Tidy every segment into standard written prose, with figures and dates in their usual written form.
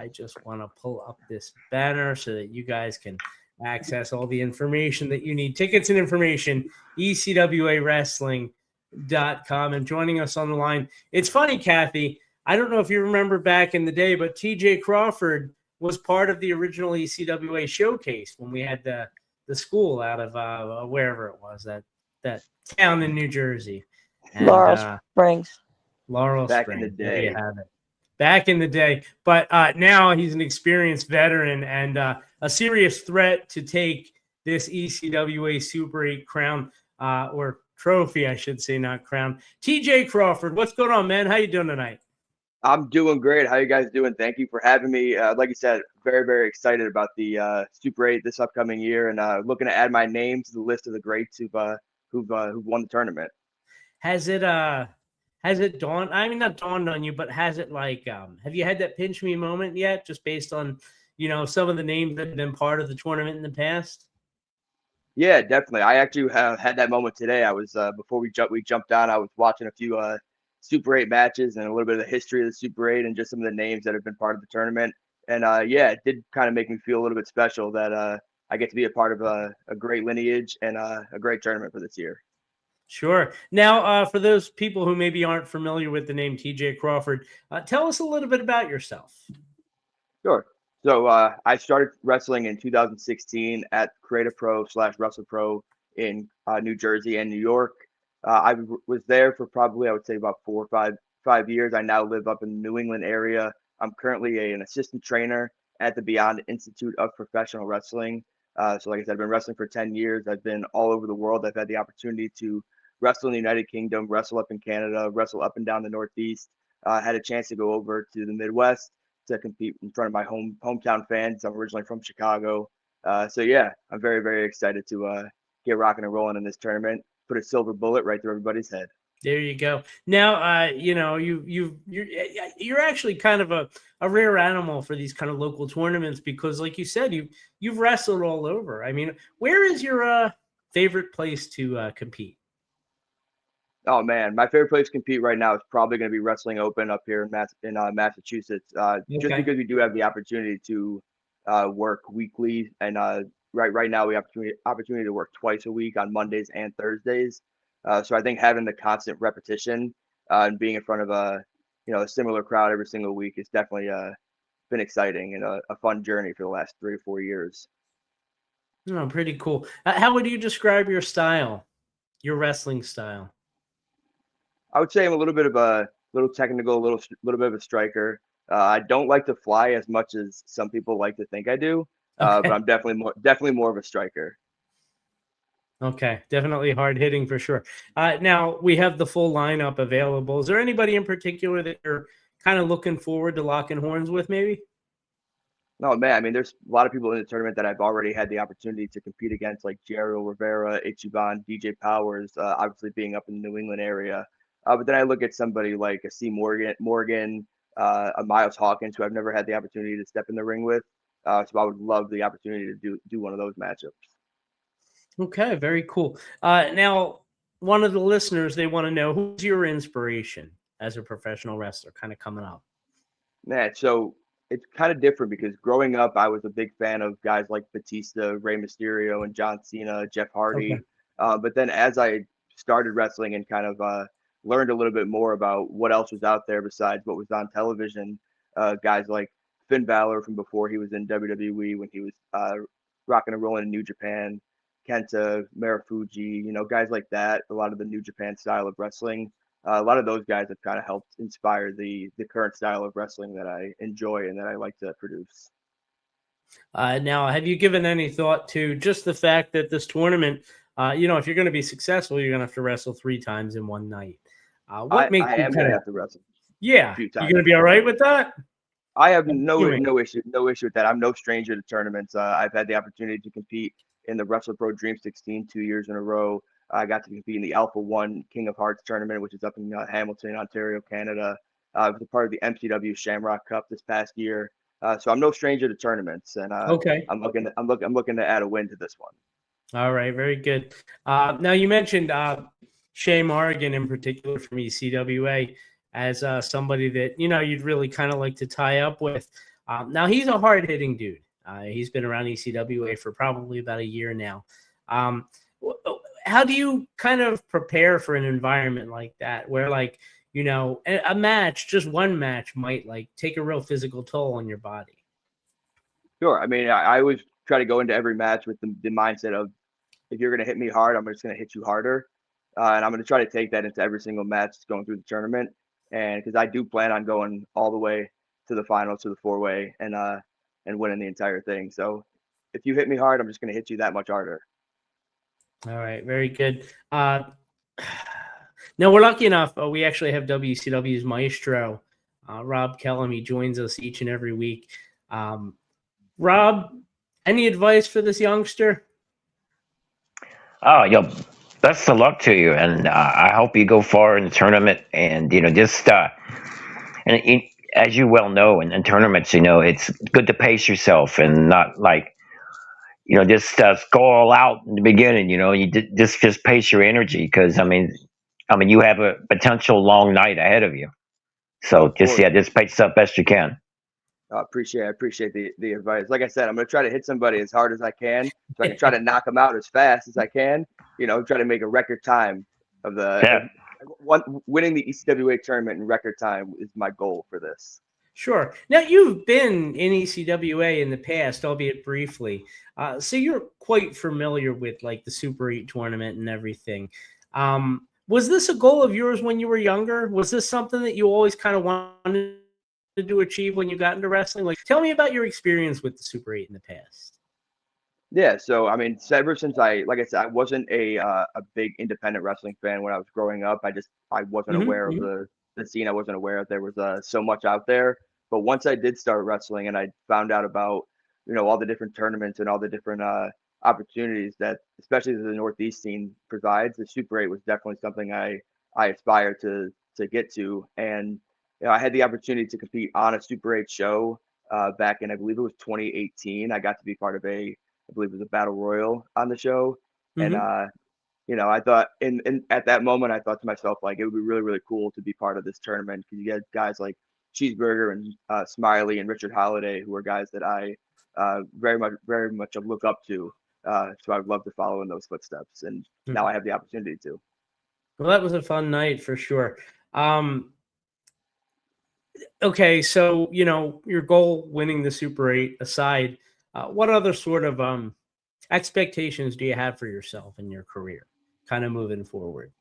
I just want to pull up this banner so that you guys can access all the information that you need. Tickets and information, ecwawrestling.com. And joining us on the line, it's funny, Kathy, I don't know if you remember back in the day, but TJ Crawford was part of the original ECWA showcase when we had the school out of wherever it was, that town in New Jersey. And, Laurel Springs. Laurel Back Springs. in the day. There you have it. Back in the day. But now he's an experienced veteran and a serious threat to take this ECWA Super 8 crown, or trophy, I should say, not crown. TJ Crawford, what's going on, man? How you doing tonight? I'm doing great. How you guys doing? Thank you for having me. Like you said, very, very excited about the Super 8 this upcoming year, and looking to add my name to the list of the greats who've won the tournament. Has it dawned? I mean, not dawned on you, but has it have you had that pinch me moment yet? Just based on some of the names that have been part of the tournament in the past. Yeah, definitely. I actually have had that moment today. I was before we jumped on. I was watching a few Super 8 matches and a little bit of the history of the Super 8 and just some of the names that have been part of the tournament. And yeah, it did kind of make me feel a little bit special that I get to be a part of a great lineage and a great tournament for this year. Sure. Now, for those people who maybe aren't familiar with the name TJ Crawford, tell us a little bit about yourself. Sure. So I started wrestling in 2016 at Creative Pro / Wrestle Pro in New Jersey and New York. I was there for probably, I would say, about 4 or 5 years. I now live up in the New England area. I'm currently an assistant trainer at the Beyond Institute of Professional Wrestling. So like I said, I've been wrestling for 10 years. I've been all over the world. I've had the opportunity to wrestle in the United Kingdom, wrestle up in Canada, wrestle up and down the Northeast. Had a chance to go over to the Midwest to compete in front of my hometown fans. I'm originally from Chicago. So yeah, I'm very, very excited to get rocking and rolling in this tournament. Put a silver bullet right through everybody's head. There you go. Now, you're actually kind of a rare animal for these kind of local tournaments because, like you said, you've wrestled all over. I mean, where is your favorite place to compete? Oh man, my favorite place to compete right now is probably going to be Wrestling Open up here in Massachusetts. Just because we do have the opportunity to work weekly, and right now we have opportunity to work twice a week on Mondays and Thursdays. So I think having the constant repetition and being in front of a similar crowd every single week is definitely been exciting and a fun journey for the last 3 or 4 years. Oh, pretty cool. How would you describe your style, your wrestling style? I would say I'm a little bit of a little technical, a little bit of a striker. I don't like to fly as much as some people like to think I do, but I'm definitely more of a striker. Okay, definitely hard hitting for sure. Now we have the full lineup available. Is there anybody in particular that you're kind of looking forward to locking horns with, maybe? No, man. I mean, there's a lot of people in the tournament that I've already had the opportunity to compete against, like Jericho Rivera, Ichiban, DJ Powers, obviously being up in the New England area. But then I look at somebody like a C. Morgan, a Miles Hawkins, who I've never had the opportunity to step in the ring with. So I would love the opportunity to do one of those matchups. Okay, very cool. Now, one of the listeners, they want to know, who's your inspiration as a professional wrestler kind of coming up? Man, so it's kind of different because growing up, I was a big fan of guys like Batista, Rey Mysterio, and John Cena, Jeff Hardy. Okay. But then as I started wrestling and kind of learned a little bit more about what else was out there besides what was on television, guys like Finn Balor from before he was in WWE, when he was rocking and rolling in New Japan, Kenta, Marufuji, guys like that, a lot of the New Japan style of wrestling. A lot of those guys have kind of helped inspire the current style of wrestling that I enjoy and that I like to produce. Now, have you given any thought to just the fact that this tournament, if you're going to be successful, you're going to have to wrestle 3 times in one night? What makes I am going to have to wrestle. Yeah, you're going to be all right with that? I have no issue with that. I'm no stranger to tournaments. I've had the opportunity to compete in the Wrestle Pro Dream 16 2 years in a row. I got to compete in the Alpha One King of Hearts tournament, which is up in Hamilton, Ontario, Canada. I was a part of the MCW Shamrock Cup this past year. So I'm no stranger to tournaments, and I'm looking to add a win to this one. All right, very good. Now you mentioned Shay Morgan in particular from ECWA as somebody that you'd really kind of like to tie up with. Now he's a hard hitting dude. He's been around ECWA for probably about a year now. Um, how do you kind of prepare for an environment like that where like, you know, a match, just one match might like take a real physical toll on your body? Sure. I mean, I always try to go into every match with the mindset of if you're going to hit me hard, I'm just going to hit you harder. And I'm going to try to take that into every single match going through the tournament. And because I do plan on going all the way to the finals, to the four-way, and winning the entire thing. So if you hit me hard, I'm just going to hit you that much harder. All right, very good. Now we're lucky enough. We actually have WCW's maestro, Rob Kellum. He joins us each and every week. Rob, any advice for this youngster? Oh, best of luck to you, and I hope you go far in the tournament. And just as you well know, in tournaments, it's good to pace yourself and not like just go all out in the beginning. You just pace your energy because I mean, you have a potential long night ahead of you. So just pace yourself best you can. I appreciate the advice. Like I said, I'm going to try to hit somebody as hard as I can so I can try to knock them out as fast as I can, try to make a record time of winning the ECWA tournament in record time is my goal for this. Sure. Now, you've been in ECWA in the past, albeit briefly. So you're quite familiar with like the Super 8 tournament and everything. Was this a goal of yours when you were younger? Was this something that you always kind of wanted to achieve when you got into wrestling? Like, tell me about your experience with the Super 8 in the past. Yeah, so I mean, ever since like I said, I wasn't a big independent wrestling fan when I was growing up. I wasn't aware of the scene. I wasn't aware that there was so much out there. But once I did start wrestling and I found out about all the different tournaments and all the different opportunities that especially the Northeast scene provides, the Super 8 was definitely something I aspired to get to. And I had the opportunity to compete on a Super 8 show back in I believe it was 2018. I got to be part of I believe it was a battle royal on the show. And, I thought at that moment, I thought to myself, like, it would be really, really cool to be part of this tournament because you get guys like Cheeseburger and Smiley and Richard Holiday, who are guys that I very much look up to. So I would love to follow in those footsteps. And now I have the opportunity to. Well, that was a fun night for sure. Okay, so your goal, winning the Super 8 aside, what other sort of expectations do you have for yourself in your career, kind of moving forward?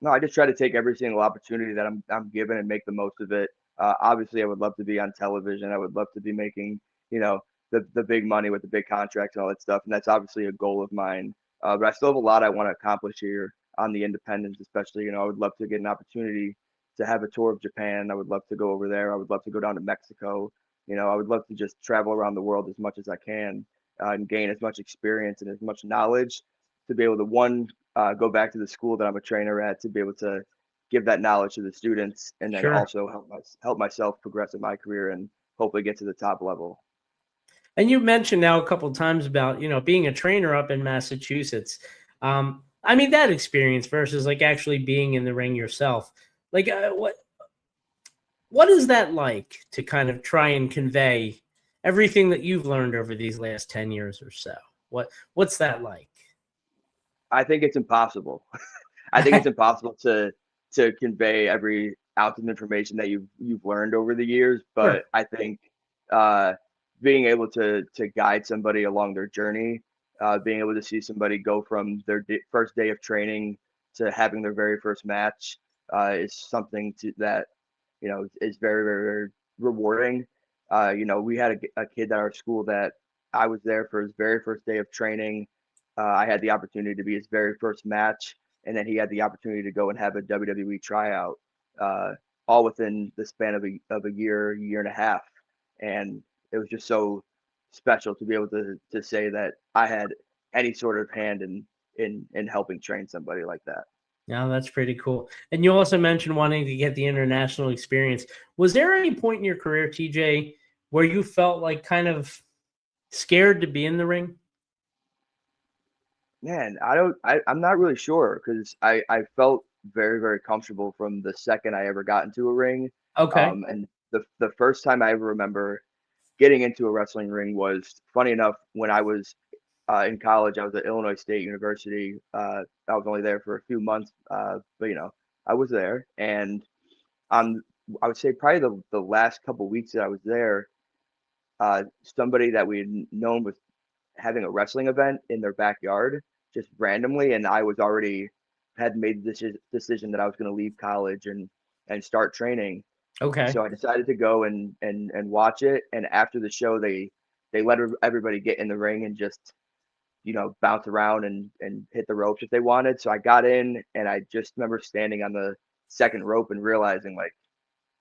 No, I just try to take every single opportunity that I'm given and make the most of it. Obviously, I would love to be on television. I would love to be making, the big money with the big contracts and all that stuff. And that's obviously a goal of mine. But I still have a lot I want to accomplish here on the independents, especially. I would love to get an opportunity to have a tour of Japan. I would love to go over there. I would love to go down to Mexico. I would love to just travel around the world as much as I can and gain as much experience and as much knowledge to be able to go back to the school that I'm a trainer at to be able to give that knowledge to the students and then also help myself progress in my career and hopefully get to the top level. And you mentioned now a couple of times about, being a trainer up in Massachusetts. I mean, that experience versus like actually being in the ring yourself, like what is that like to kind of try and convey everything that you've learned over these last 10 years or so? What's that like? I think it's impossible. I think it's impossible to convey every ounce of information that you've learned over the years. But I think being able to guide somebody along their journey, being able to see somebody go from their first day of training to having their very first match is something that is very, very, very rewarding. We had a kid at our school that I was there for his very first day of training. I had the opportunity to be his very first match, and then he had the opportunity to go and have a WWE tryout, all within the span of a year and a half. And it was just so special to be able to say that I had any sort of hand in helping train somebody like that. Yeah, that's pretty cool. And you also mentioned wanting to get the international experience. Was there any point in your career, TJ, where you felt like kind of scared to be in the ring? Man, I'm not really sure because I felt very, very comfortable from the second I ever got into a ring. Okay. And the first time I ever remember getting into a wrestling ring was, funny enough, when I was in college. I was at Illinois State University. I was only there for a few months, but I was there, and I would say probably the last couple weeks that I was there, somebody that we had known was having a wrestling event in their backyard just randomly, and I was already had made this decision that I was going to leave college and start training. Okay. So I decided to go and watch it. And after the show, they let everybody get in the ring and just bounce around and hit the ropes if they wanted. So I got in, and I just remember standing on the second rope and realizing, like,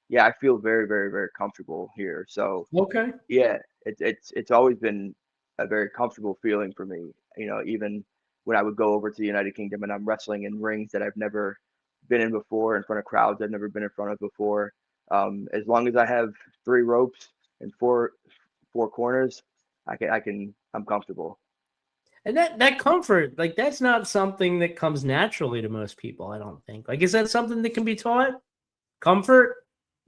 yeah, I feel very, very, very comfortable here. So Okay. yeah, it's always been a very comfortable feeling for me. Even when I would go over to the United Kingdom and I'm wrestling in rings that I've never been in before, in front of crowds I've never been in front of before. As long as I have 3 ropes and four corners, I'm comfortable. And that comfort, like, that's not something that comes naturally to most people, I don't think. Like, is that something that can be taught? Comfort?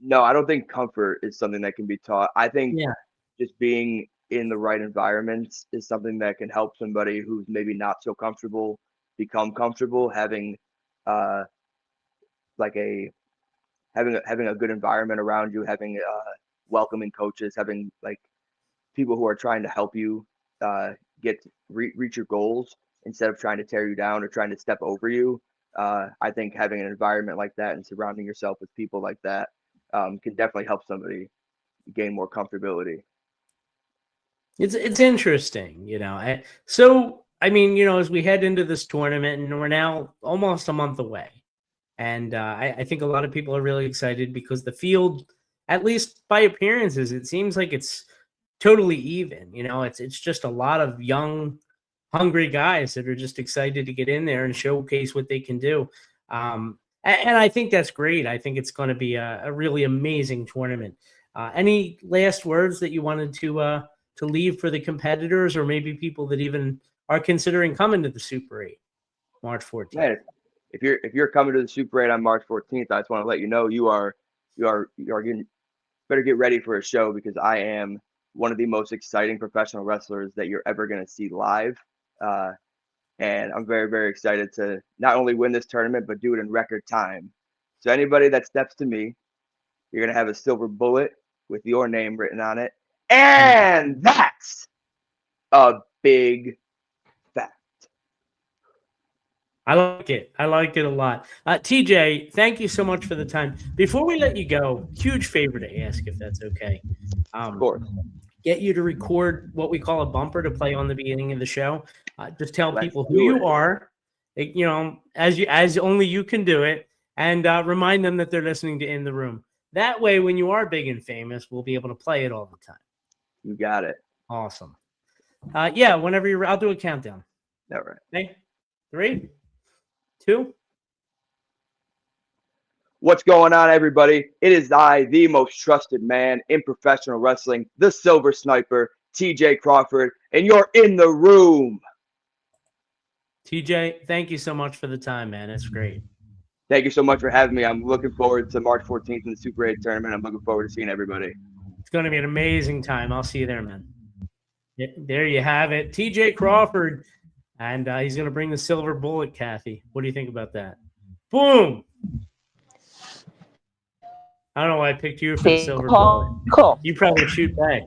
No, I don't think comfort is something that can be taught. I think Yeah. just being in the right environments is something that can help somebody who's maybe not so comfortable become comfortable. Having like having a good environment around you, having welcoming coaches, having like people who are trying to help you reach your goals instead of trying to tear you down or trying to step over you. I think having an environment like that and surrounding yourself with people like that can definitely help somebody gain more comfortability. It's interesting, So, I mean, as we head into this tournament, and we're now almost a month away, and I think a lot of people are really excited because the field, at least by appearances, it seems like it's totally even. It's just a lot of young, hungry guys that are just excited to get in there and showcase what they can do. And I think that's great. I think it's going to be a really amazing tournament. Any last words that you wanted to leave for the competitors, or maybe people that even are considering coming to the Super 8 March 14th? Man, if you're coming to the Super 8 on March 14th, I just want to let you know you are getting, better get ready for a show, because I am one of the most exciting professional wrestlers that you're ever going to see live. And I'm very, very excited to not only win this tournament, but do it in record time. So anybody that steps to me, you're going to have a silver bullet with your name written on it. And that's a big fact. I like it. I like it a lot. TJ, thank you so much for the time. Before we let you go, huge favor to ask, if that's okay. Of course. Get you to record what we call a bumper to play on the beginning of the show. Just tell Let's people do who you it. are, as only you can do it, and remind them that they're listening to In the Room. That way, when you are big and famous, we'll be able to play it all the time. You got it. Awesome. Yeah, whenever you're, I'll do a countdown. All right. Okay. 3, 2. What's going on, everybody? It is I, the most trusted man in professional wrestling, the Silver Sniper, TJ Crawford, and you're in the room. TJ, thank you so much for the time, man. It's great. Thank you so much for having me. I'm looking forward to March 14th in the Super 8 tournament. I'm looking forward to seeing everybody. It's going to be an amazing time. I'll see you there, man. There you have it. TJ Crawford, and he's going to bring the silver bullet, Kathy. What do you think about that? Boom! I don't know why I picked you for the silver bullet. Cool. You probably shoot back.